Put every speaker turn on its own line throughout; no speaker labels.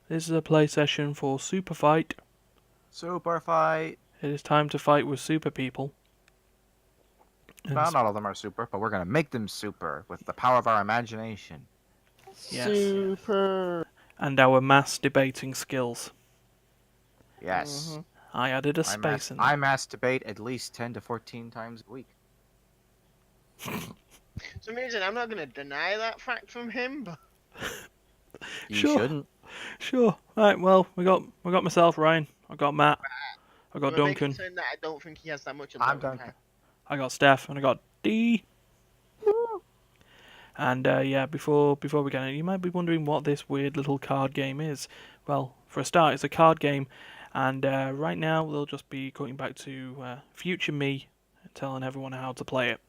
This is a play session for SUPERFIGHT.
SUPERFIGHT.
It is time to fight with super people.
Well, not all of them are super, but we're gonna make them super with the power of our imagination.
Yes.
Super.
And our mass debating skills.
Yes.
I added a space in there.
I masturbate at least 10 to 14 times a week.
For some reason, I'm not going to deny that fact from him, but...
You
Sure.
shouldn't.
Sure. Right, well, we got myself, Ryan. I got Matt. I got Duncan.
That I don't think he has that much of
I'm Duncan.
I got Steph, and I got D. And yeah, before we get in, you might be wondering what this weird little card game is. Well, for a start, it's a card game, and right now we'll just be going back to future me, telling everyone how to play it.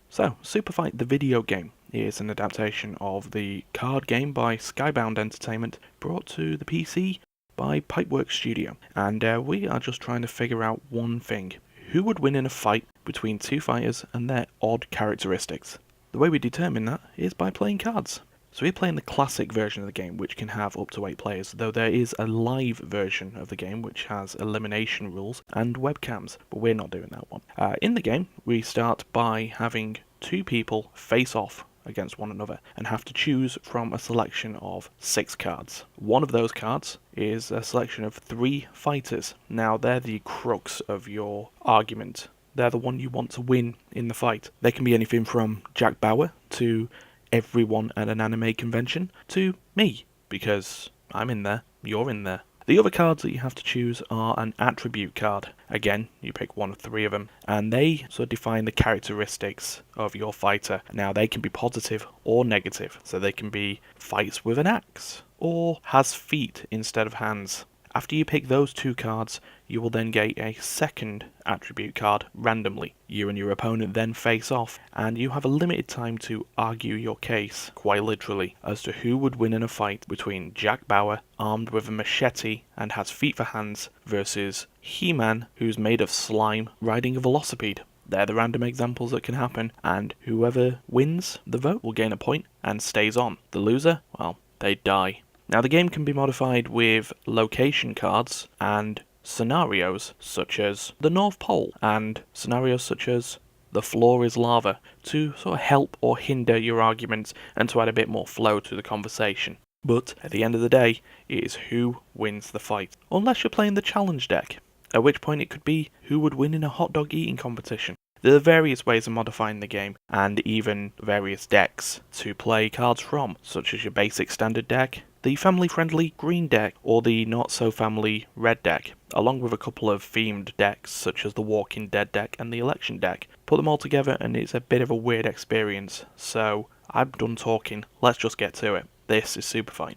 So, SUPERFIGHT the video game is an adaptation of the card game by Skybound Entertainment, brought to the PC by Pipeworks Studio, and we are just trying to figure out one thing: who would win in a fight between two fighters and their odd characteristics? The way we determine that is by playing cards. So we're playing the classic version of the game, which can have up to 8 players, though there is a live version of the game which has elimination rules and webcams, but we're not doing that one. In the game, we start by having 2 people face off against one another and have to choose from a selection of 6 cards. One of those cards is a selection of 3 fighters. Now, they're the crux of your argument. They're the one you want to win in the fight. They can be anything from Jack Bauer to everyone at an anime convention to me, because I'm in there, you're in there. The other cards that you have to choose are an attribute card. Again, you pick one of 3 of them, and they sort of define the characteristics of your fighter. Now, they can be positive or negative, so they can be fights with an axe, or has feet instead of hands. After you pick those 2 cards, you will then get a second attribute card randomly. You and your opponent then face off, and you have a limited time to argue your case, quite literally, as to who would win in a fight between Jack Bauer, armed with a machete and has feet for hands, versus He-Man, who's made of slime, riding a velocipede. They're the random examples that can happen, and whoever wins the vote will gain a point and stays on. The loser, well, they die. Now, the game can be modified with location cards and scenarios such as the North Pole, and scenarios such as the floor is lava, to sort of help or hinder your arguments and to add a bit more flow to the conversation. But at the end of the day, it is who wins the fight. Unless you're playing the challenge deck, at which point it could be who would win in a hot dog eating competition. There are various ways of modifying the game, and even various decks to play cards from, such as your basic standard deck, the family-friendly green deck, or the not-so-family red deck, along with a couple of themed decks such as the Walking Dead deck and the Election deck. Put them all together and it's a bit of a weird experience, so I'm done talking, let's just get to it. This is SUPERFIGHT.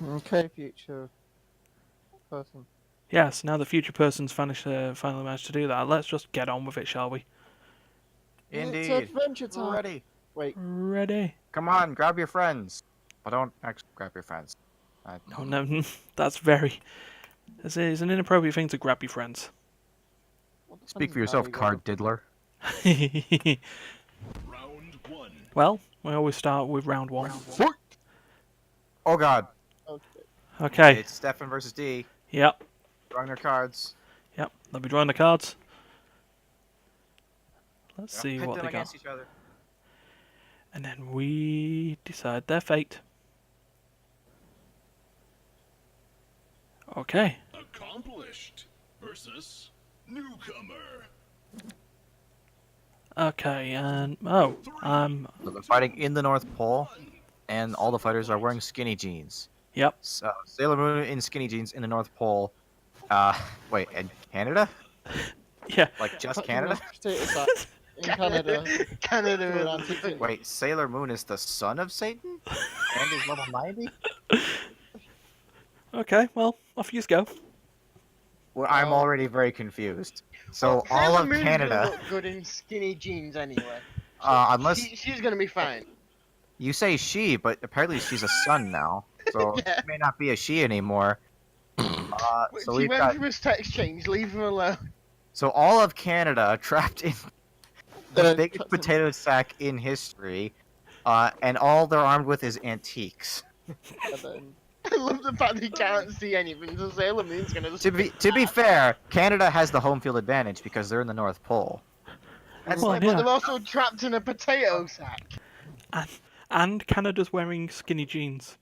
Okay, future person.
Yes, now the future person's finally managed to do that, let's just get on with it, shall we?
Indeed.
It's adventure time.
Ready.
Wait.
Ready?
Come on, grab your friends. But don't actually grab your friends.
No, that's very... It's an inappropriate thing to grab your friends.
Speak for yourself, card diddler.
Round 1.
Well, we always start with round 1.
Oh god.
Okay.
It's Stefan versus D.
Yep.
Drawing their cards.
Yep. They'll be drawing the cards. Let's
Yep,
see
pit
what
them
they
against
got.
each other.
And then we decide their fate. Okay.
Accomplished versus newcomer.
Okay, and
So they're fighting in the North Pole, and all the fighters are wearing skinny jeans.
Yep.
So Sailor Moon in skinny jeans in the North Pole. Wait, in Canada?
Yeah.
Like just Canada?
In Canada. Canada.
Wait, Sailor Moon is the son of Satan? And is level 90?
Okay, well, off you go.
Well, I'm already very confused. So all of Canada,
Look good in skinny jeans anyway.
unless
She's gonna be fine.
you say she, but apparently she's a son now, so
Yeah.
it may not be a she anymore. So
He
we've
went
got
through his text change. Leave him alone.
so all of Canada trapped in the biggest potato sack in history, and all they're armed with is antiques.
I love the fact that he can't see anything, so Sailor Moon's gonna just...
To be fair, Canada has the home field advantage because they're in the North Pole. That's
Well,
But
yeah.
they're also trapped in a potato sack.
And Canada's wearing skinny jeans.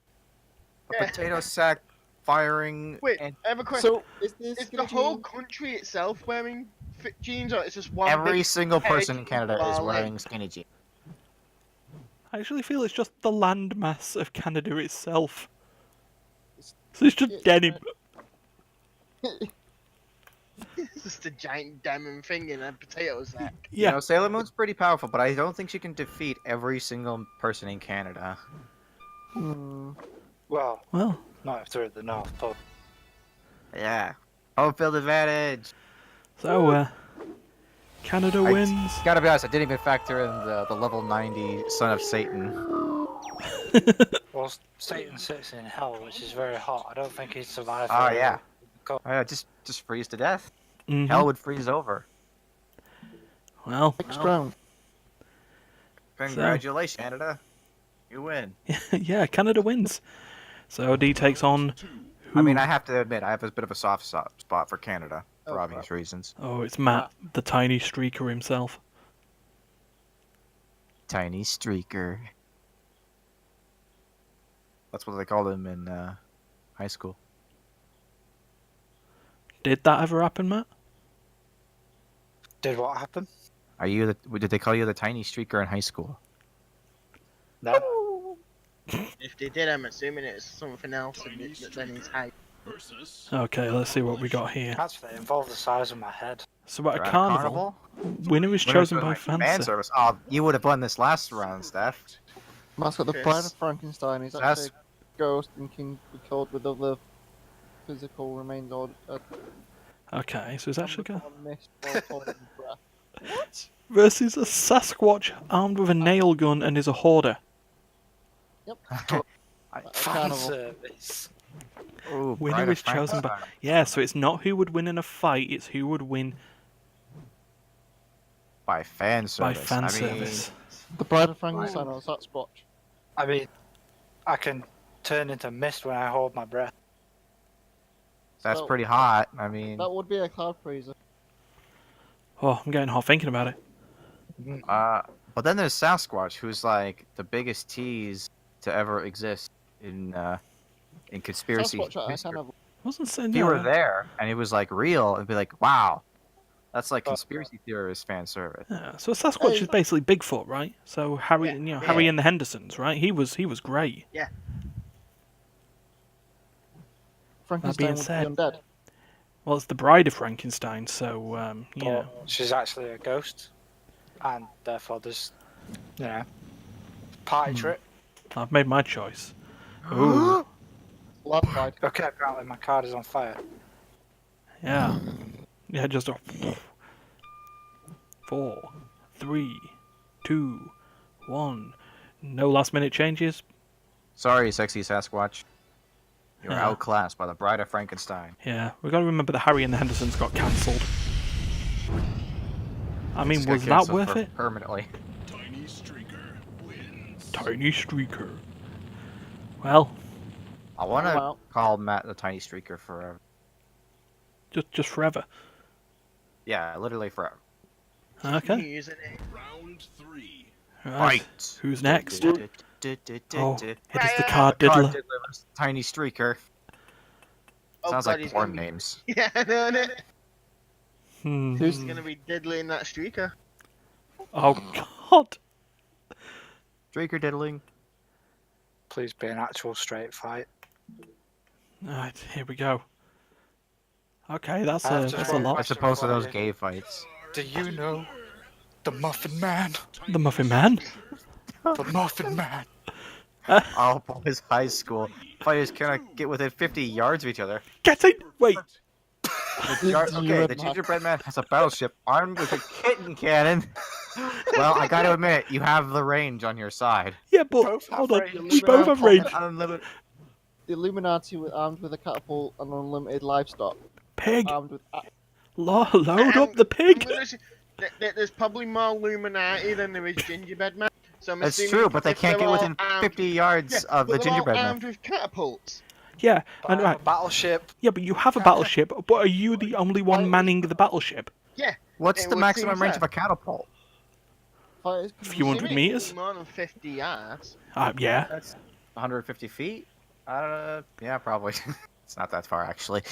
a potato sack firing.
Wait,
and
I have a question.
So, is this
Is the whole country itself wearing fit jeans, or it's just one
every
big
single person in
peg
Canada is
ballet?
wearing skinny jeans.
I actually feel it's just the landmass of Canada itself. So it's just denim.
It's just a giant diamond thing in a potato sack.
Yeah.
You know, Sailor Moon's pretty powerful, but I don't think she can defeat every single person in Canada.
Well,
Well,
not if they're at the North Pole.
Yeah. Home field advantage.
so Canada wins.
Gotta be honest, I didn't even factor in the level 90 Son of Satan.
Well, Satan sits in hell, which is very hot. I don't think he'd survive.
Oh, yeah.
Go.
Just freeze to death.
Mhm.
Hell would freeze over.
Well,
Next round.
Congratulations, Canada. You win.
yeah, Canada wins. So D takes on. Who?
I mean, I have to admit, I have a bit of a soft spot for Canada for
Oh,
obvious reasons.
Oh, it's Matt, the tiny streaker himself.
Tiny streaker. That's what they called him in high school.
Did that ever happen, Matt?
Did what happen?
Did they call you the tiny streaker in high school?
No.
If they did, I'm assuming it's something else than his height.
Versus
Okay, let's see what we got here.
Actually, it involved the size of my head.
So at a
They're at
carnival, winner is chosen by
fan
fancy.
service. Oh, you would have won this last round, Steph.
Matt's got the
Yes.
Bride of Frankenstein. He's
That's-
actually a ghost and can be killed with other physical remains or
Okay, so it's actually got
mist while holding breath.
versus a Sasquatch armed with a nail gun and is a hoarder.
Fan
carnival.
service.
Ooh,
Winner
Bride of
is chosen by.
Frankenstein.
Yeah, so it's not who would win in a fight; it's who would win
by fan
by
service.
fan
I mean,
service.
The Bride of Frankenstein or Sasquatch.
I mean, I can turn into mist when I hold my breath.
that's
So-
pretty hot. I mean,
That would be a cloud freezer.
Oh, I'm getting hot thinking about it.
but then there's Sasquatch, who's like the biggest tease to ever exist in conspiracy.
Sasquatch, I
history.
kind of.
Wasn't saying
If you were there and it was like real, it'd be like, wow, that's like
Oh.
conspiracy theorist fan service.
Yeah, so a Sasquatch
Hey.
is basically Bigfoot, right? So Harry,
Yeah.
Harry and the Hendersons, right? He was great.
Frankenstein would
said-
be undead.
Well, it's the Bride of Frankenstein, so you
But
know.
she's actually a ghost, and therefore there's, party trick.
I've made my choice. Ooh,
Lad died.
Okay, apparently my card is on fire.
yeah, yeah, just a 4, 3, 2, 1. No last minute changes.
Sorry, sexy Sasquatch. You're
Yeah.
outclassed by the Bride of Frankenstein.
Yeah, we got to remember that Harry and the Hendersons got cancelled. I mean,
Just got
was that
canceled
worth
for
it?
permanently?
Tiny Streaker wins.
Tiny streaker. Well,
I want to
Well.
call Matt the tiny streaker forever.
just forever.
Yeah, literally forever.
Okay.
Using it.
Round 3.
Right.
Fight.
Who's next? Oh, it is the
Right,
card
Card
diddler.
Diddler versus Tiny Streaker.
Oh,
Sounds
God,
like
he's
porn
gonna be-
names.
Yeah, I know, innit?
Hmm.
Who's-
He's gonna be diddling that streaker.
Oh God.
Streaker diddling.
Please be an actual straight fight.
Alright, here we go. Okay, that's
I have
a
to
that's a
roll
lot.
As opposed to those gay fights.
Do you know the Muffin Man?
The Muffin Man.
The Muffin Man.
Oh, boys, high school. Fighters cannot get within 50 yards of each other.
Get it! Wait.
Okay, the gingerbread man has a battleship armed with a kitten cannon. Well, I gotta admit, you have the range on your side.
Yeah, but
Both have
hold on.
range.
We both have range.
Unlimited.
The Illuminati were armed with a catapult and unlimited livestock.
Pig.
Armed with.
Load up the pig.
There's probably more Illuminati than there is gingerbread man. So I'm
That's
assuming
true, but they
if
can't
they're
get
all
within
armed-
50 yards
Yeah,
of the
but they're all
gingerbread man.
armed with catapults.
Yeah,
But
and
I have
right.
a battleship.
Yeah, but you have a battleship, but are you the only one manning the battleship?
Yeah.
What's
It
the
would
maximum
seem
range
so.
of a catapult?
Fighters
A
can
few
use
hundred
Assuming
meters?
it's more than 50 yards.
Yeah.
That's 150 feet. Yeah, probably. It's not that far actually.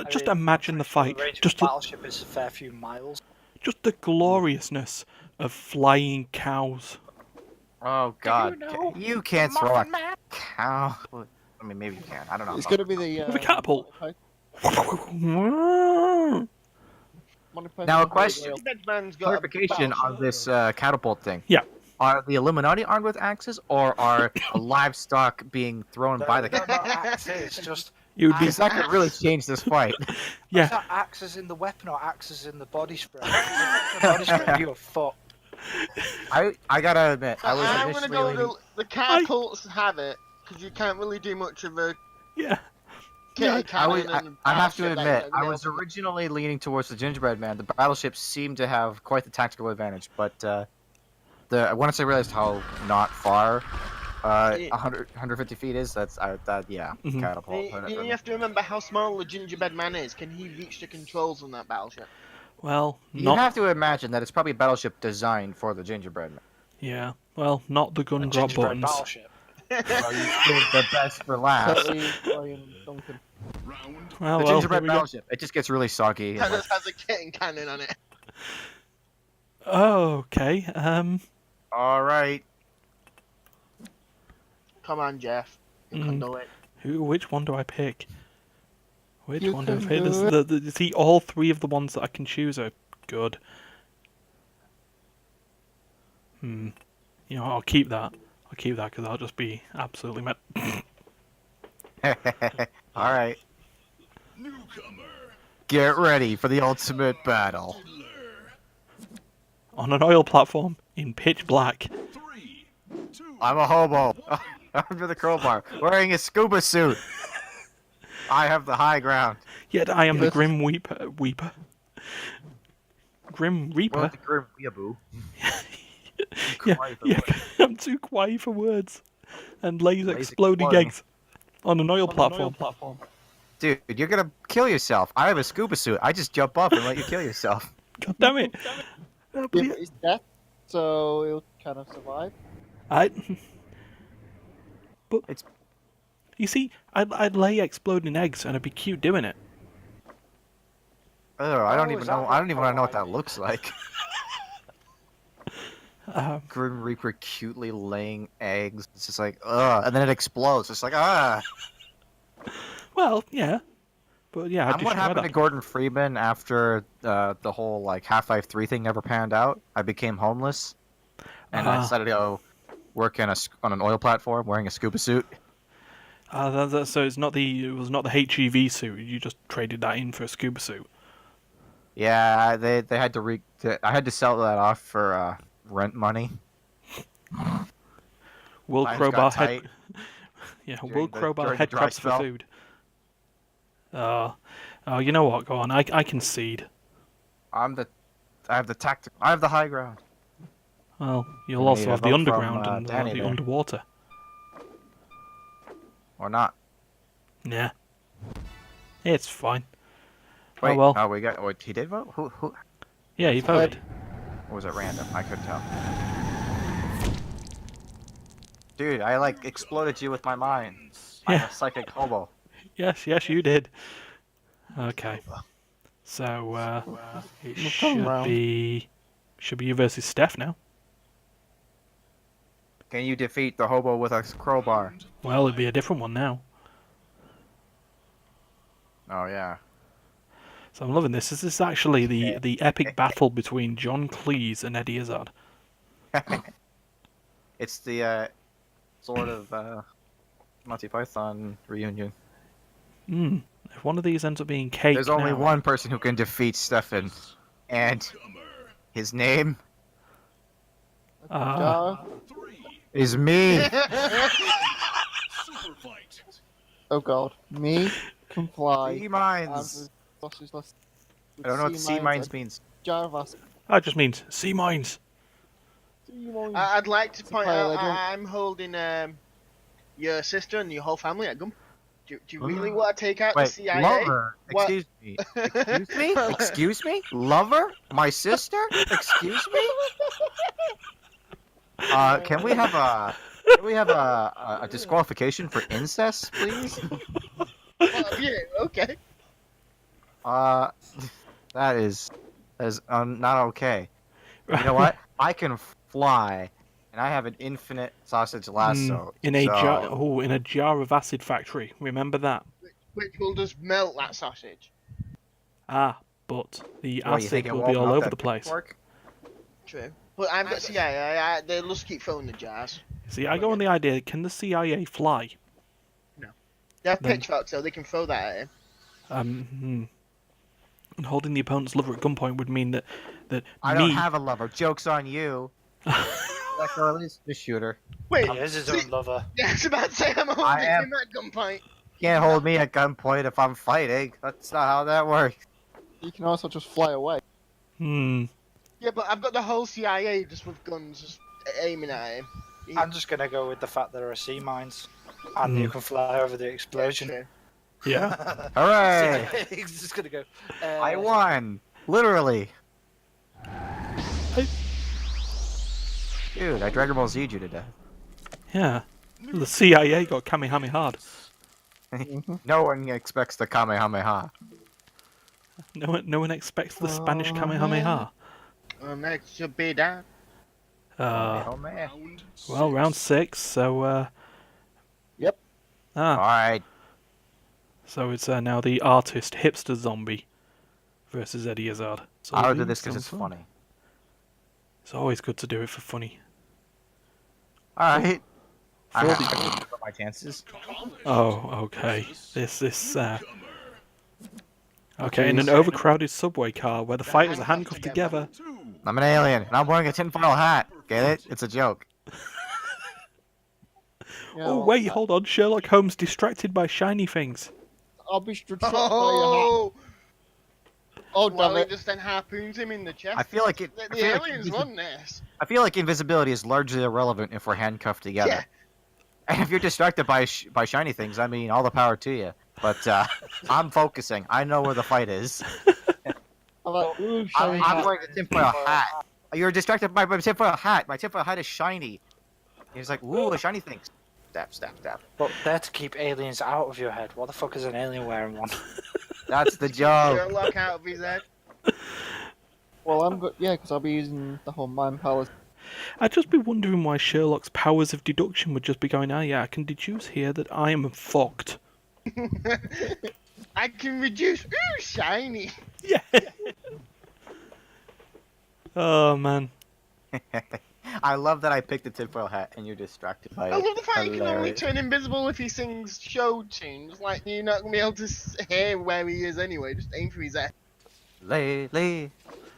Just imagine the fight.
The range of
Just
a battleship is a fair few miles.
just the gloriousness of flying cows.
Oh God,
know
you can't
the
throw a
Muffin Man?
cow. I mean, maybe you can. I don't know.
It's going to be the
With a catapult.
Monty Python
Now, a
and the Holy
question.
Grail.
Bedman's got
Clarification
a
on this catapult thing.
Yeah.
Are the Illuminati armed with axes, or are livestock being thrown by the
They're
catapult?
not axes, just
It would be.
Because that could really change this fight.
Is
Yeah.
that axes in the weapon or axes in the body spray? The body spray, you are fucked.
I gotta admit, I was
I'm gonna
initially
go
leaning.
with the catapults have it because you can't really do much of a
Yeah.
kitty cannon and
I have to
battleship
admit,
that
I
nails
was
them.
originally leaning towards the gingerbread man. The battleship seemed to have quite the tactical advantage, but once I realized how not far 150 feet is, yeah,
Mhm.
catapult.
You have to remember how small the gingerbread man is. Can he reach the controls on that battleship?
Well,
You
not.
have to imagine that it's probably a battleship designed for the gingerbread man.
Yeah. Well, not the
A
gun drop
gingerbread
buttons.
battleship.
Well, you saved the best for last.
Totally Ryan Duncan.
Round
Oh,
The
well,
gingerbread
here we go.
battleship. It just gets really soggy. and,
That
like,
just has a kitten cannon on it.
Oh, okay.
all right.
Come on, Jeff. You can do it.
Which one do I pick? Which
You
one do I
can
pick?
do
See, all three of the ones that I can choose are good. You know, I'll keep that. I'll keep that because I'll just be absolutely mad.
All right.
newcomer.
Get ready for the ultimate battle.
On an oil platform in pitch black.
3, 2,
I'm a hobo. Armed with a crowbar, wearing a scuba suit. I have the high ground.
Yet I am the
Yes.
Grim Weeper. Grim Reaper?
Well, the grim weeaboo.
Yeah,
Quite the
yeah,
way.
I'm too quiet for words. And laser
Laser
exploding
exploding.
eggs on an oil platform.
Dude, you're gonna kill yourself. I have a scuba suit. I just jump up and let you kill yourself.
God damn it!
Yeah, but he's dead, so he'll kind of survive.
But
It's-
you see, I'd lay exploding eggs and I'd be cute doing it.
Oh, I don't
Oh,
even
is
know.
that
I don't even
what
want to know what
I
that
mean?
looks like.
Um,
Grim Reaper cutely laying eggs. It's just like, ugh, and then it explodes. It's like, ah.
well, yeah, but yeah, I'd
I'm what
destroy
happened
that.
to Gordon Freeman after the whole like Half-Life 3 thing never panned out. I became homeless, and I
Ah.
decided to go work on an oil platform wearing a scuba suit.
So it was not the HEV suit. You just traded that in for a scuba suit.
Yeah, they had to I had to sell that off for rent money.
Will
Times
Crowbar
got
head.
tight
Yeah,
during
Will
the-
Crowbar
during the
head
dry
crabs for
spell.
food. Oh, you know what? Go on. I concede.
I have the high ground.
Well, you'll
We need
also
a
have the
vote
underground
from,
and
Danny
the
there.
underwater.
Or not.
Yeah, it's fine.
Wait,
Oh well.
we got. Wait, he did vote. Who?
Yeah, you voted.
Or was it random? I couldn't tell. Dude, I like exploded you with my mind. I'm
Yeah.
a psychic hobo.
Yes, you did. Okay. So it
We've come round.
should be you versus Steph now.
Can you defeat the hobo with a crowbar?
Well, it'd be a different one now.
Oh yeah.
So I'm loving this. This is actually the epic battle between John Cleese and Eddie Izzard.
It's the sort of Monty Python reunion.
If one of these ends up being cake,
There's only
now-
one person who can defeat Stefan, and his name
Ah.
3,
is me.
super fight.
Oh god, me can fly.
C
and
mines.
the sausage list with
I don't know what C mines
and
means.
jar of acid.
That just means sea mines.
C mines.
I'd like to point
Pile
out
of drink.
I'm holding your sister and your whole family at gun. Do you really want to take out the
Wait,
CIA?
lover?
What?
Excuse me. Excuse me? Excuse me? Lover? My sister? Excuse me? Can we have a disqualification for incest, please?
Well, yeah, okay.
That is not okay. You know what? I can fly, and I have an infinite sausage lasso.
In a
so...
jar. Oh, in a jar of acid factory. Remember that.
Which will just melt that sausage.
Ah, but the
What, you think
acid
it
will
won't
be all
melt
over
that
the place.
paperwork?
True. But I've got CIA. They'll just keep throwing the jars.
See, I go on the idea: can the CIA fly?
They have
Then-
pitchforks, so they can throw that at him.
And holding the opponent's lover at gunpoint would mean that
I
me.
don't have a lover. Joke's on you. That girl is the shooter.
Wait,
He is his
see-
own lover.
yeah, I was about to say I'm holding
am-
him at gunpoint.
Can't hold me at gunpoint if I'm fighting. That's not how that works.
You can also just fly away.
Yeah, but I've got the whole CIA just with guns just aiming at him.
I'm just gonna go with the fact there are sea mines, and you can fly over the explosion.
True.
Yeah.
Hooray!
He's just gonna go.
I won. Literally. Dude, I Dragon Ball Z'd you to death.
Yeah. The CIA got Kamehameha.
No one expects the Kamehameha.
No one expects the Spanish Kamehameha.
Next should be that.
Oh man.
Round
Well, round 6, so
Yep.
Alright.
so it's now the artist hipster zombie versus Eddie Izzard. So
I'll do this because it's
sounds fun.
funny.
It's always good to do it for funny.
Alright. I
For
have
the-
to put my chances.
Oh, okay. This
newcomer.
okay, in an overcrowded subway car where the fighters are handcuffed together.
2.
I'm an alien, and I'm wearing a tinfoil hat. Get it? It's a joke.
Yeah,
Oh
well,
wait, hold on. Sherlock Holmes distracted by shiny things.
I'll be distracted by your hat.
Oh!
Oh,
Well,
damn
he
it.
just then harpoons him in the chest.
I feel like it.
The,
I
the
feel like
aliens
invisi-
won this.
I feel like invisibility is largely irrelevant if we're handcuffed together.
Yeah.
And if you're distracted by shiny things, I mean, all the power to you. But I'm focusing. I know where the fight is.
I'm like, ooh, shiny
I'm
hat.
wearing a tinfoil hat. You're distracted by my tinfoil hat. My tinfoil hat is shiny. He's like, ooh, a shiny thing. Stab, stab, stab.
But they're to keep aliens out of your head. What the fuck is an alien wearing one?
That's the joke.
Sherlock out of his head.
Well, I'm good. Yeah, because I'll be using the whole mind palace.
I'd just be wondering why Sherlock's powers of deduction would just be going, yeah, I can deduce here that I am fucked.
I can reduce. Ooh, shiny.
Yeah. Oh man.
I love that I picked the tinfoil hat and you're distracted by it.
I love the fact you can only
Hilarious.
turn invisible if he sings show tunes. Like, you're not going to be able to hear where he is anyway. Just aim for his head.
Lately,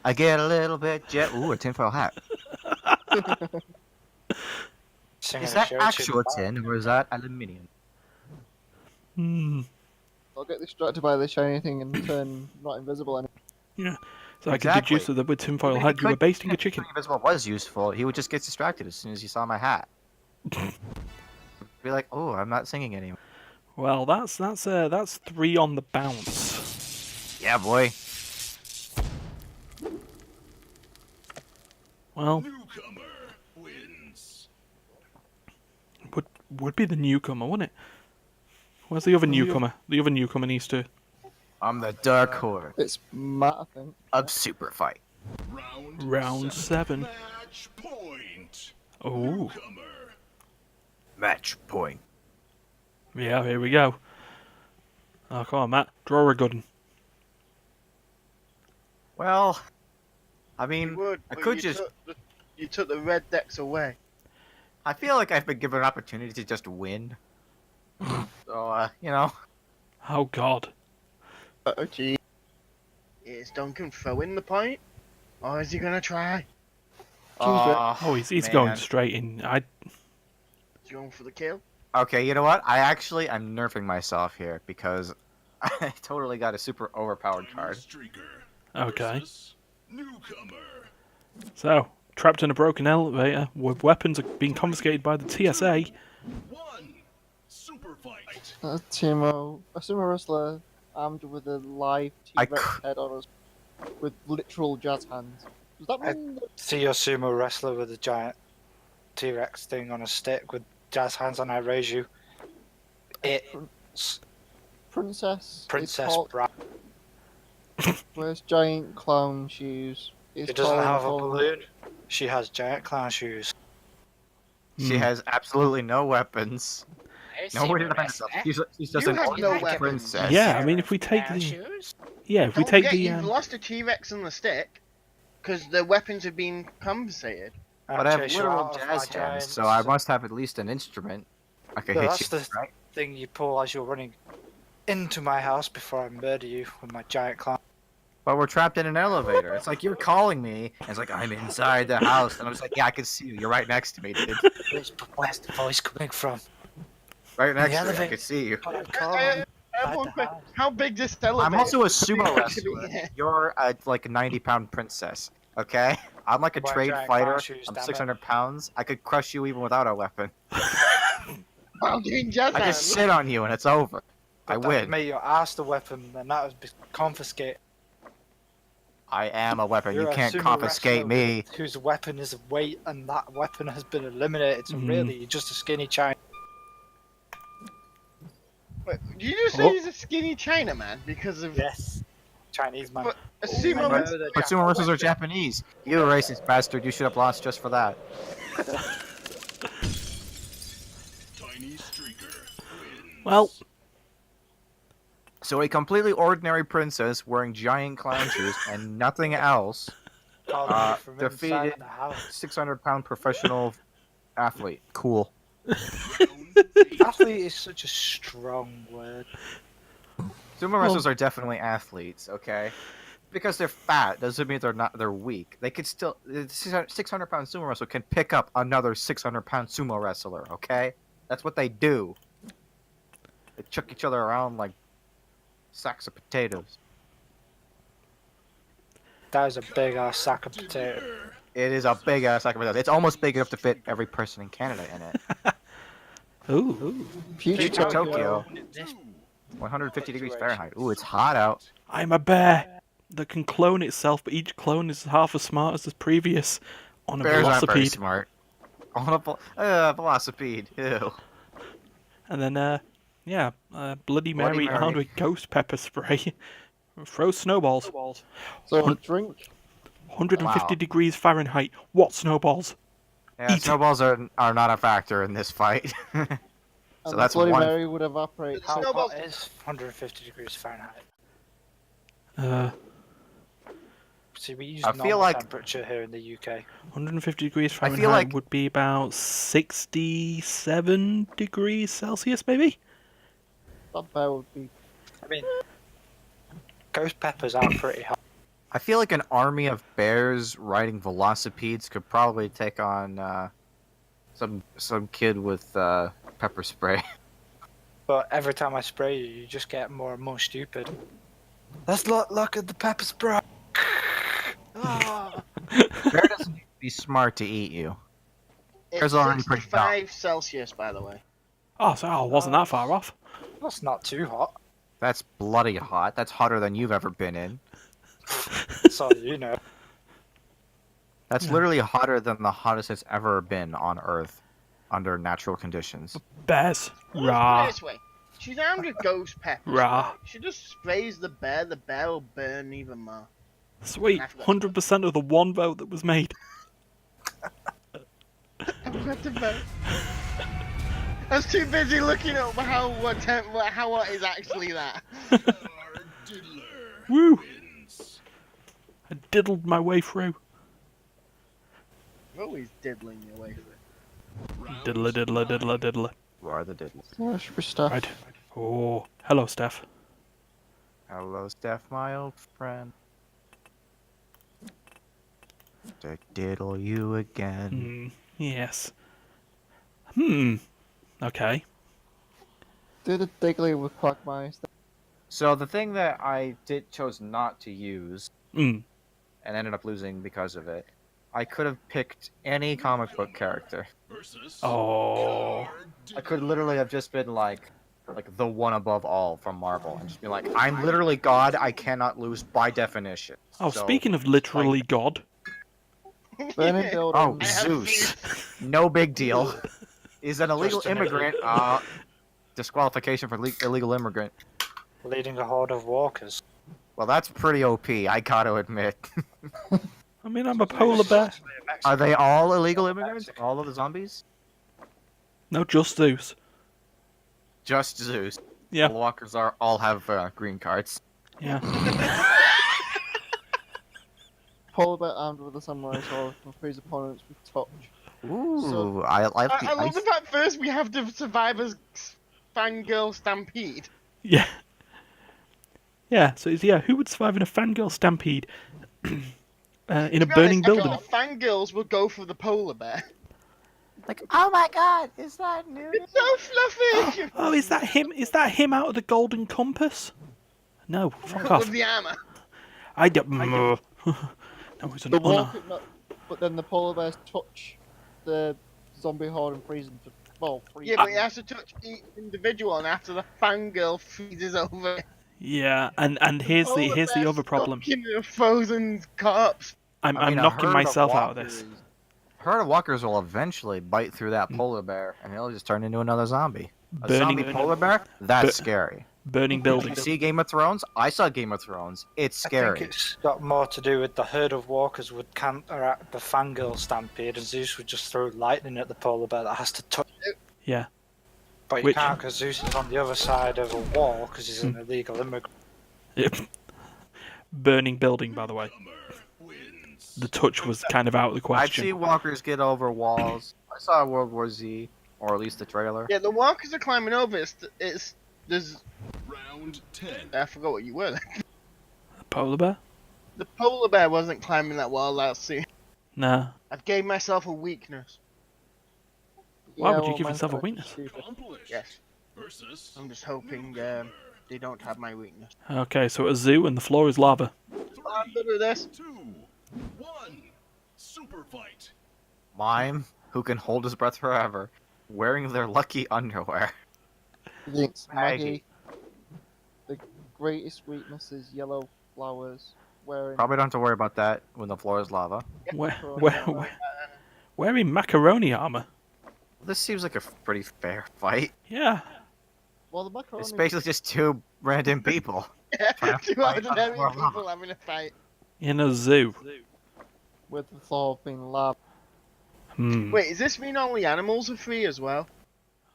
I get a little bit jet. Ooh, a tinfoil hat.
Singing
Is
a
that
show
actual
tune.
tin or is that aluminium?
I'll get distracted by the shiny thing and turn not invisible anymore.
So I can
Exactly.
deduce that with tinfoil
Maybe
hat you were
could-
basting a chicken.
Invisible was useful. He would just get distracted as soon as he saw my hat. Be like, oh, I'm not singing anymore.
Well, that's 3 on the bounce.
Yeah, boy.
Well,
Newcomer wins.
would be the newcomer, wouldn't it? Where's the other newcomer? The other newcomer needs to.
I'm the dark horse
It's Matt, I think.
of Super Fight.
Round
7.
Match point.
Oh,
Newcomer.
Match point.
yeah, here we go. Oh, come on, Matt. Draw a good one.
Well, I
You
mean,
would,
I
but
could
you
just.
you took the red decks away.
I feel like I've been given an opportunity to just win. So, you know.
Oh, God.
Oh, gee.
Is Duncan throwing the point? Or is he going to try?
Oh, he's going
man.
straight in.
Is he going for the kill?
Okay, you know what? I'm nerfing myself here because I totally got a super overpowered
Final
card.
streaker
Okay.
versus Newcomer.
So, trapped in a broken elevator with weapons being confiscated by the TSA.
1. Super fight.
A sumo wrestler armed with a live T-Rex head on us with literal jazz hands. Does that mean that
See your sumo wrestler with a giant T-Rex thing on a stick with jazz hands, and I raise you. It's
Princess
Princess
is tall,
Bride.
wears giant clown shoes? Is
She doesn't
tall and
have a
tall.
balloon. She has giant clown shoes.
She
Hmm.
has absolutely no weapons. No way to defend herself. She's just
You
an
have no
ordinary
weapons.
princess.
Yeah, I mean, if we take the if we
Don't
take
forget,
the
you've lost a T-Rex and the stick, because the weapons have been compensated.
But I have
Chase you
literal
out of
jazz
my
hands,
giant-
so I must have at least an instrument. I could
No,
hit
that's
you,
the
right?
thing you pull as you're running into my house before I murder you with my giant clown.
But we're trapped in an elevator. It's like you're calling me, and it's like I'm inside the house, and I'm just like, yeah, I can see you. You're right next to me, dude.
Where's the voice coming from?
Right next to me. I
elevator.
can see you.
But I'm
I
calling
have
inside
one
the
quick.
house.
How big this elevator?
I'm also a sumo
actually
wrestler.
is?
You're like a 90-pound princess, okay? I'm like a
Wear
trade
giant
fighter.
clown shoes,
I'm
damn it.
600 pounds. I could crush you even without a weapon.
I'm doing jazz
I
hands.
just sit on you and it's over. I
But that
win.
would make your ass the weapon, and that would be confiscate.
I am a weapon.
You're
You
a
can't
sumo
confiscate
wrestler
me.
Whose weapon is weight, and that weapon has been eliminated. So
Mhm.
really, you're just a skinny Chinese.
Wait, did you just say
Oh.
he's a skinny Chinaman because of
Yes, Chinese man.
But a
I
sumo
know
wrestler?
that
But sumo wrestlers are Japanese. You racist bastard. You should have lost just for that.
Tiny streaker wins.
well,
So a completely ordinary princess wearing giant clown shoes and nothing else.
Calling you from inside
defeated
the house.
600-pound professional athlete. Cool.
Athlete is such a strong word.
Sumo wrestlers are definitely athletes, okay? Because they're fat doesn't mean they're weak. They could still 600-pound sumo wrestler can pick up another 600-pound sumo wrestler, okay? That's what they do. They chuck each other around like sacks of potatoes.
That is a big ass sack of potato.
It is a big ass sack of potatoes. It's almost big enough to fit every person in Canada in it.
ooh,
Future
Future
Tokyo?
Tokyo, 150 degrees Fahrenheit. Ooh, it's hot out.
I'm a bear that can clone itself, but each clone is half as smart as the previous on a
Bears aren't very
velocipede.
smart. On a velocipede. Ew.
And then, Bloody Mary armed with ghost pepper spray. Throw snowballs.
So drink.
150
Wow.
degrees Fahrenheit. What snowballs?
Yeah,
Eat.
snowballs are not a factor in this fight.
And
So
the
that's
Bloody
one.
Mary would evaporate.
How
Snowballs-
hot is 150 degrees Fahrenheit? See, we use
I feel
normal
like-
temperature here in the UK.
150 degrees
I feel
Fahrenheit
like-
would be about 67 degrees Celsius, maybe?
That bear would be.
I mean, ghost peppers are pretty hot.
I feel like an army of bears riding velocipedes could probably take on some kid with pepper spray.
But every time I spray you, you just get more and more stupid. Let's look at the pepper spray. Ah.
Bear doesn't need to be smart to eat you.
It's
There's already pretty
65 Celsius, by the way.
Oh, so I wasn't that far off.
That's not too hot.
That's bloody hot. That's hotter than you've ever been in.
So you know.
That's literally hotter than the hottest it's ever been on Earth under natural conditions.
Bears.
Let's put it
Rah.
this way. She's armed with ghost pepper.
Rah.
She just sprays the bear will burn even more.
Sweet. 100% of the one vote that was made.
What the bear? I was too busy looking up how hot is actually that.
Our diddler
Woo!
wins.
I diddled my way through.
You're always diddling your way through.
Diddler, diddler, diddler, diddler.
You are the diddler.
Oh, should we start?
Right. Oh, hello, Steph.
Hello, Steph, my old friend. To diddle you again.
Yes. Okay.
Do the Diggly with Quagmire.
So the thing that I chose not to use
Mm.
and ended up losing because of it, I could have picked any comic book character.
Versus
Oh.
our
I could literally have just been like like the one above all from Marvel, and just be like, I'm literally God. I cannot lose by definition.
Oh,
So,
speaking of literally God,
Burning
oh
buildings.
I have
Zeus, no big deal. Is an illegal
Just an
immigrant. Disqualification for illegal immigrant.
Leading a horde of walkers.
Well, that's pretty OP. I gotta admit.
I mean, I'm a polar bear.
Are they all illegal immigrants? All of the zombies?
No, just Zeus.
Just Zeus.
Yeah.
The walkers all have green cards.
Yeah.
Polar bear armed with a samurai sword can freeze opponents with touch.
Ooh,
So-
I like the
I love
ice.
the fact first we have the survivors fangirl stampede.
Yeah. Yeah, so who would survive in a fangirl stampede in a
To be
burning
honest,
building?
I feel like fangirls would go for the polar bear.
Like, oh my god, is that new?
It's so fluffy!
Oh, is that him? Is that him out of the Golden Compass? No, fuck off.
With the armor.
I don't. No, it's an
The
honor.
walker, no, but then the polar bears touch the zombie horde and freeze them to freeze
Yeah, but
them.
he has to touch each individual, and after the fangirl freezes over,
Yeah, and here's the other problem.
In a frozen corpse.
I'm
I mean, a
knocking
herd of
myself out of this.
walkers- Herd of walkers will eventually bite through that polar bear, and he'll just turn into another zombie. A zombie
Burning,
polar bear? That's scary.
burning
You
buildings.
see Game of Thrones? I saw Game of Thrones. It's
I
scary.
think it's got more to do with the herd of walkers would counteract the fangirl stampede, and Zeus would just throw lightning at the polar bear that has to touch it.
Yeah.
But you
Which-
can't, because Zeus is on the other side of a wall, because he's an illegal immigrant.
Yep. Burning building, by the way.
Wins.
The touch was kind of out of the
I've
question.
seen walkers get over walls. I saw World War Z, or at least the trailer.
Yeah, the walkers are climbing over. There's
Round 10.
I forgot what you were.
Polar bear?
The polar bear wasn't climbing that wall that soon.
Nah.
I've gave myself a weakness.
Why would you
well,
give
mine's
yourself a
kinda
weakness?
stupid.
Accomplished.
Yes,
Versus.
I'm just hoping they don't have my weakness.
Okay, so a zoo and the floor is lava.
I'm good with this.
2, 1. Super fight.
Mime, who can hold his breath forever, wearing their lucky underwear.
Thanks,
Maggie.
Maggie. The greatest weakness is yellow flowers wearing.
Probably don't have to worry about that when the floor is lava.
Wearing macaroni armor.
This seems like a pretty fair fight.
Yeah.
Well, the macaroni.
It's basically just two random people. Trying to
Two
fight on
ordinary
the floor of lava.
people having a fight.
In a zoo.
with the floor being lava.
Hmm.
Wait, does this mean only animals are free as well?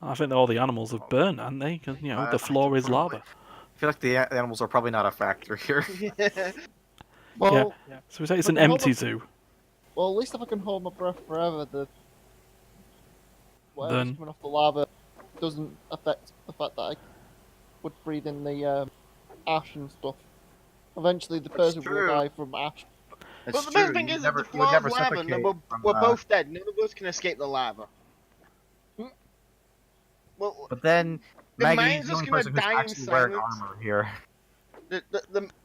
I think all the animals have burned, haven't they? Because, the floor is lava.
I feel like the animals are probably not a factor here.
Well,
So we say it's an
But hold
empty
on.
zoo.
well, at least if I can hold my breath forever, the whatever's
Then-
coming off the lava doesn't affect the fact that I would breathe in the ash and stuff. Eventually, the person will
true.
die from ash.
It's
But the best
true,
thing
you
is,
never-
if the
you would
floor's
never
lava,
suffocate
then
from,
we're both dead. None of us can escape the lava. Well,
But then,
The
Maggie
mine's
is the
just
only
gonna
person who's
die in
actually wearing
silence.
armor here.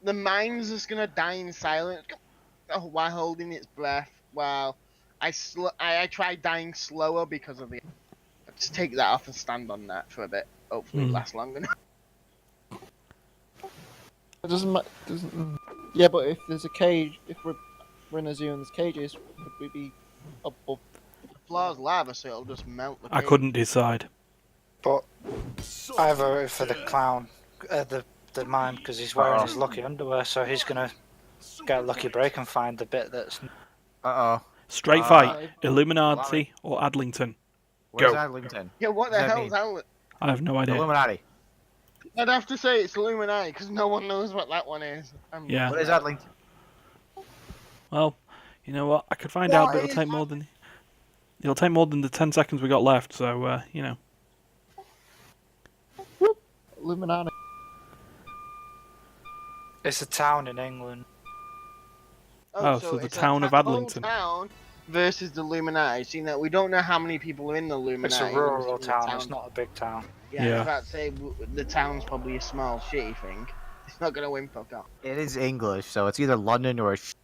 the mine's just gonna die in silence while holding its breath. Wow, I tried dying slower because of the. Just take that off and stand on that for a bit. Hopefully, it lasts long enough.
It doesn't matter. Yeah, but if there's a cage, if we're in a zoo and there's cages, would we be above?
The floor's lava, so it'll just melt. The
I
cake.
couldn't decide.
But I voted for the clown, the mime, because he's wearing his lucky underwear, so he's gonna get a lucky break and find the bit that's.
Uh-oh.
Straight fight. Illuminati or Adlington.
Where's
Go.
Adlington?
Yeah, what the
Does that
hell's
mean?
that?
I have no idea.
Illuminati.
I'd have to say it's Illuminati because no one knows what that one is.
Yeah.
What is Adlington?
Well, you know what? I could find out, but it'll take more than the 10 seconds we got left. So
Illuminati.
It's a town in England.
Oh, so the
it's a
town of
whole
Adlington.
Town versus the Illuminati. Seeing that we don't know how many people are in the Illuminati.
It's a rural
the
town. It's not a big town.
Yeah, I
Yeah.
was about to say the town's probably a small shitty thing. It's not gonna win fuck off.
It is English, so it's either London or shit.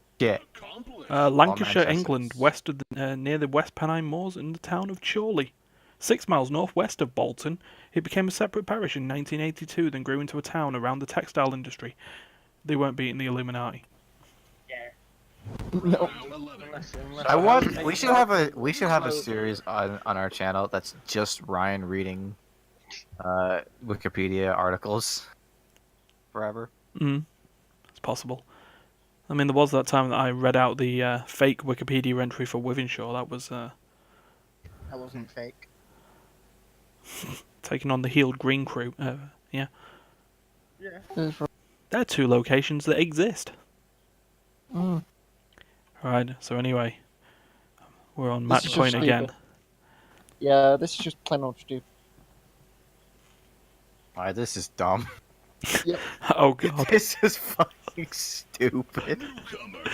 Accomplished.
Lancashire,
Manchester.
England, west of near the West Pennine Moors, in the town of Chorley. 6 miles northwest of Bolton, it became a separate parish in 1982, then grew into a town around the textile industry. They weren't beating the Illuminati.
No.
Round 11.
I want. We should have a series on our channel that's just Ryan reading Wikipedia articles forever.
It's possible. I mean, there was that time that I read out the fake Wikipedia entry for Wythenshawe. That was
That wasn't fake.
taking on the Healed Green crew. Yeah.
Yeah.
They're 2 locations that exist.
Mm.
Right, so anyway, we're on
This
match
is just
point again.
stupid. Yeah, this is just plain old stupid.
Alright, this is dumb.
Oh god.
This is fucking stupid.
Newcomer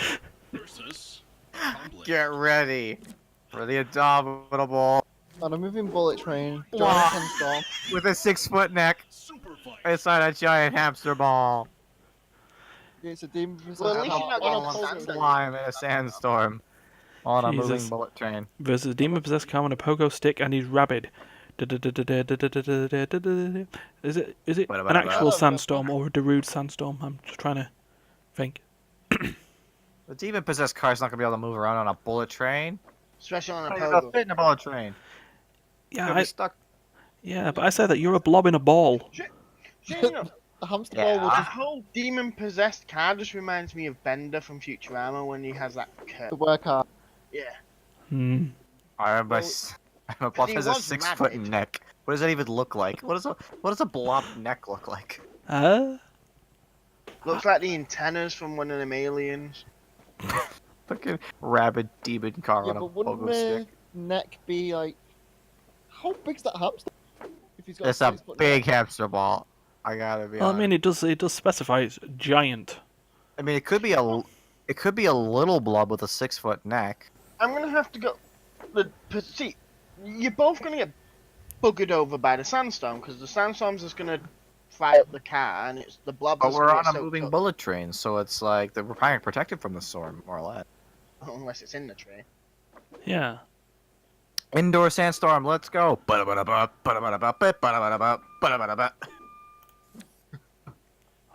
versus accomplished.
Get ready for the abominable
On a moving bullet train,
Wow.
giant sandstorm.
with a 6-foot neck
Super fight.
inside a giant hamster ball.
It's a demon
Well, at least
possessed
you're not
on
gonna
a
sand
Slime in a sandstorm on a moving
Jesus.
bullet train.
Versus a demon-possessed cow on a pogo stick and he's rabid. Is it an actual sandstorm or a Darude sandstorm? I'm just trying to think.
The demon possessed car's not gonna be able to move around on a bullet train.
Especially on a
It's gonna
pogo.
fit in a bullet train. It's
Yeah,
gonna be stuck.
yeah, but I said that you're a blob in a ball.
Sure enough,
The hamster ball will
the
just
whole demon possessed car just reminds me of Bender from Futurama when he has that curve.
the work out.
Yeah.
Hmm.
My blob
he
has a
was
6-foot
rabid.
neck. What does that even look like? What does a blob neck look like?
Looks like the antennas from one of them aliens.
Fucking rabid demon car
Yeah,
on a
but wouldn't
pogo
the
stick.
neck be like? How big's that hamster? If he's got
It's a
6-foot
big
neck?
hamster ball. I gotta be
Well, I
honest.
mean, it does specify it's giant.
I mean, it could be a little blob with a 6-foot neck.
I'm gonna have to go. See, you're both gonna get buggered over by the sandstorm because the sandstorm's just gonna fry up the car and it's the blob.
But
that's
we're
gonna
on
get
a
soaked
moving
up.
bullet train, so it's like we're probably protected from the storm, more or less.
Unless it's in the train.
Yeah.
Indoor sandstorm, let's go. Ba-da-ba-da-ba, ba-da-ba-da-ba, ba-da-ba-da-ba, ba-da-ba-da-ba.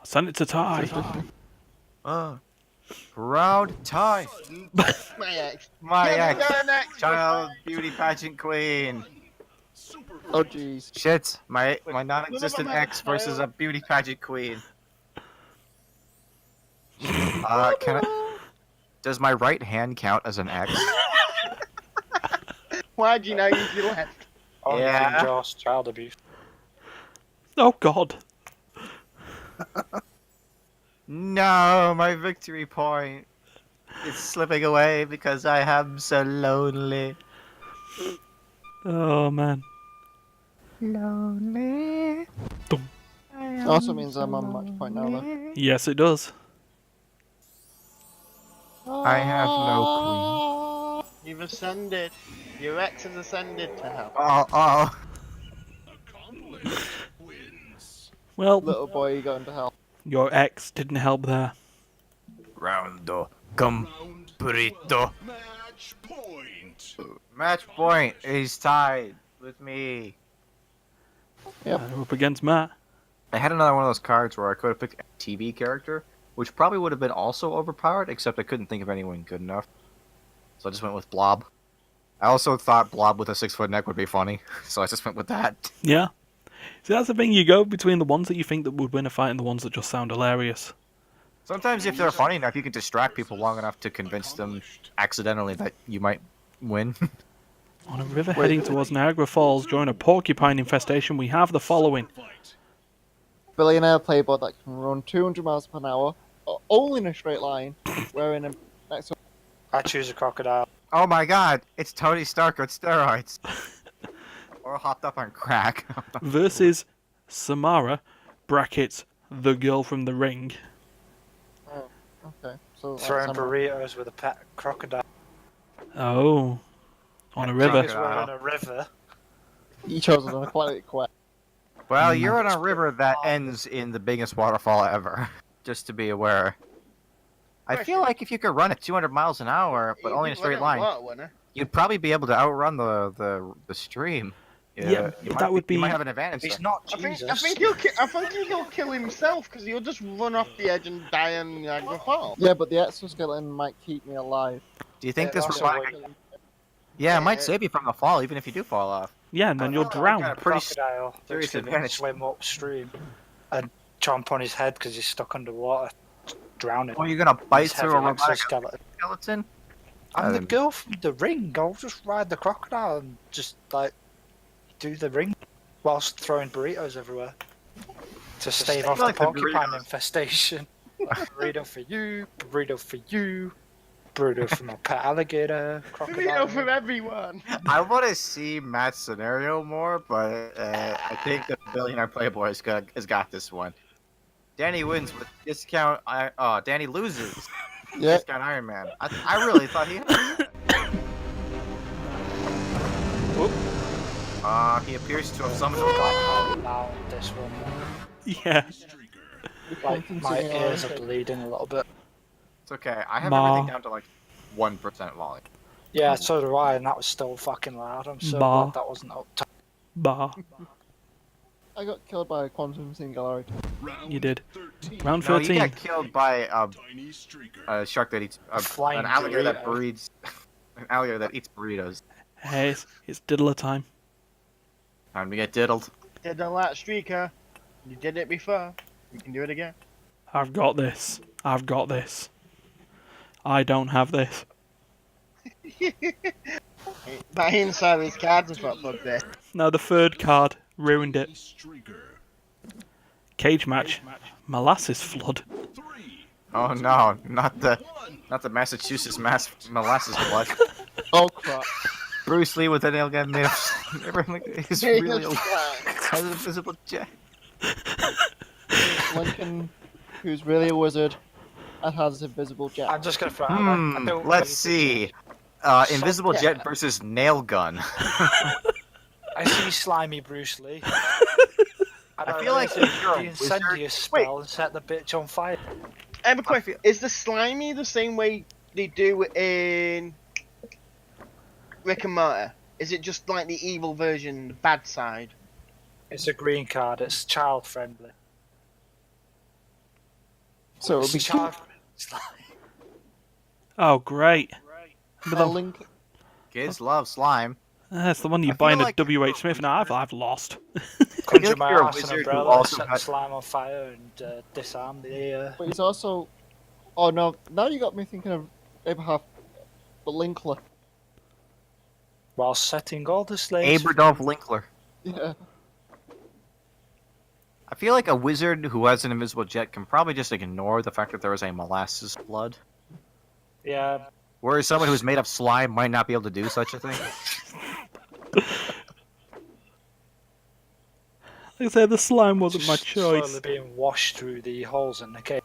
Send it to Ty.
Round tie.
My ex.
My
Yeah,
ex.
go next.
Child beauty pageant queen.
Super
Oh jeez.
Shit, my non-existent
Remember my
ex versus a
child?
beauty pageant queen. Can I? Does my right hand count as an ex?
Why'd you know you left?
Oh,
Yeah.
Josh, child abuse.
Oh god.
No, my victory point is slipping away because I am so lonely.
Oh man.
Lonely.
Dum.
Also means I'm on match point now though.
Yes, it does.
I have no
You've ascended. Your ex has ascended to hell.
Oh.
accomplished wins.
Well,
Little boy, you got into hell.
your ex didn't help there.
Roundo
Round
completo.
match point.
Match point is tied with me.
Yep.
We're up against Matt.
I had another one of those cards where I could have picked a TV character, which probably would have been also overpowered, except I couldn't think of anyone good enough. So I just went with Blob. I also thought Blob with a 6-foot neck would be funny, so I just went with that.
Yeah. See, that's the thing. You go between the ones that you think that would win a fight and the ones that just sound hilarious.
Sometimes if they're funny enough, you can distract people long enough to convince them accidentally that you might win.
On a river heading towards Niagara Falls, during a porcupine infestation, we have the following.
Fight.
Billionaire playboy that can run 200 miles per hour, only in a straight line, wearing a next to
I choose a crocodile.
Oh my god, it's Tony Stark on steroids. Or hopped up on crack.
Versus Samara, brackets, the girl from the ring.
Okay, so
Throwing
that's
burritos with a pet crocodile.
Oh. On a river.
Because we're in a river.
he chose an aquatic quest.
Well, you're on a river that ends in the biggest waterfall ever. Just to be aware. I feel like if you could run at 200 miles an hour, but only in a straight line, you'd probably be able to outrun the stream.
Yeah, that would
You might
be-
have an advantage.
He's
Then.
not
I
Jesus.
think he'll kill himself because he'll just run off the edge and die in Niagara Falls.
Yeah, but the exoskeleton might keep me alive.
Do you think
Yeah,
this
that's
reviving?
a
Yeah, it might
Yeah.
save you from the fall, even if you do fall off.
Yeah, and then you'll
I
drown.
got a pretty
crocodile
serious
that's gonna
advantage.
swim upstream and chomp on his head because he's stuck underwater, drowning.
Well, you're gonna bite
His
through
heavy
a robotic
exoskeleton.
skeleton?
I'm the
Um,
girl from the ring. I'll just ride the crocodile and just like do the ring whilst throwing burritos everywhere to stave off the
like the
porcupine
burritos.
infestation. Burrito for you, burrito for you, burrito for my pet alligator, crocodile.
Burrito for everyone.
I want to see Matt's scenario more, but I think the billionaire playboy has got this one. Danny wins with discount. Danny loses.
Yeah.
Discount Iron Man. I really thought he. He appears to have summoned a god.
Now this one,
Yeah.
like my ears are bleeding a little bit.
It's okay. I have
Ma.
everything down to like 1% volume.
Yeah, so do I, and that was still fucking loud. I'm so
Bah.
glad that wasn't up top.
Bah.
I got killed by a quantum singularity.
You did. Round
No, you
13.
got killed by
Tiny streaker.
a shark that eats
Flying
an alligator that
burrito.
breeds an alligator that eats burritos.
Hey, it's diddler time.
Time to get diddled.
Did a lot, streaker. You did it before. You can do it again.
I've got this. I've got this. I don't have this.
That inside these cards is what bugged this.
No, the third card ruined it.
Streaker.
Cage match. Molasses flood.
3,
Oh no, not the Massachusetts molasses blood.
Oh crap.
Bruce Lee with an alien made of he's really has an invisible jet.
Lincoln, who's really a wizard, and has invisible jet.
I'm just gonna throw it out there. I don't
Let's
really
see. Invisible
Yeah.
jet versus nail gun.
I see slimy Bruce Lee.
I feel like if you're a
the
wizard-
incendious spell and set the bitch on fire.
I have a question. Is the slimy the same way they do in Rick and Morty? Is it just like the evil version, the bad side?
It's a green card. It's child friendly.
So it'll
It's
be
child slime.
Oh, great. But
Link.
Kids love slime.
that's the one you
I
buy in
feel
a
like-
WH Smith. Now I've lost.
Conjure
like
my
you're a
ass an
wizard who
umbrella,
also
set
had-
the slime on fire, and disarm the.
But he's also. Oh no! Now you got me thinking of Abraham, the Linkler.
While setting all the slaves.
Aberdolf Linkler.
Yeah.
I feel like a wizard who has an invisible jet can probably just ignore the fact that there is a molasses flood.
Yeah.
Whereas someone who's made of slime might not be able to do such a thing.
Like I said, the slime wasn't my
just
choice.
Slowly being washed through the holes in the cave.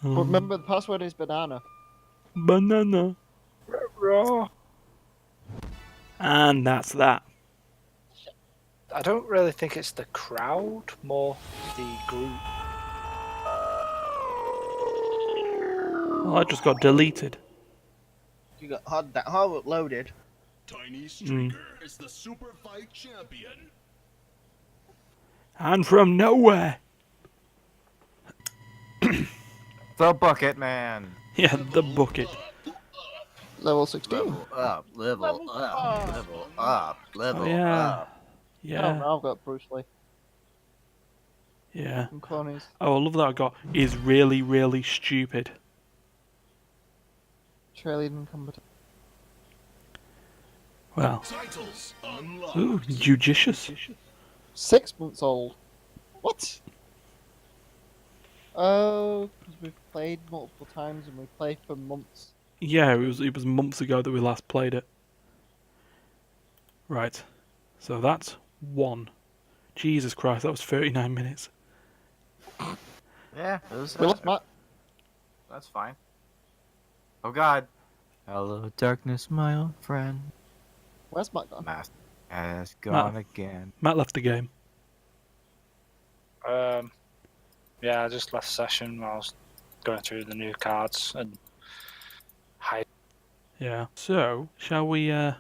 But remember, the password is banana.
Banana.
Raw.
And that's that.
I don't really think it's the crowd, more the group.
Well, I just got deleted.
You got had that whole uploaded.
Tiny streaker is the super fight champion.
And from nowhere.
The Bucket Man.
Yeah, the bucket.
Level 16.
Level up, level up, level up, level
Oh, yeah.
up.
I don't
Yeah.
know, I've got Bruce Lee
Yeah.
and clonies.
Oh, I love that I got is really, really stupid.
Cheerleading competition.
Well,
Titles unlocked.
ooh, judicious.
6 months old. What? Oh, because we've played multiple times and we play for months.
Yeah, it was months ago that we last played it. Right. So that's one. Jesus Christ, that was 39 minutes.
Yeah, it was,
We lost Matt.
that's fine. Oh God. Hello, darkness, my old friend.
Where's Matt gone?
Mask has gone
Matt.
again.
Matt left the game.
Yeah, I just left session while I was going through the new cards and hide.
Yeah. So, shall we add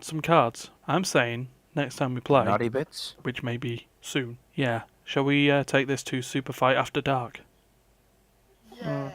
some cards? I'm saying next time we play,
Naughty bits.
which may be soon. Yeah. Shall we take this to Super Fight After Dark?
Yeah.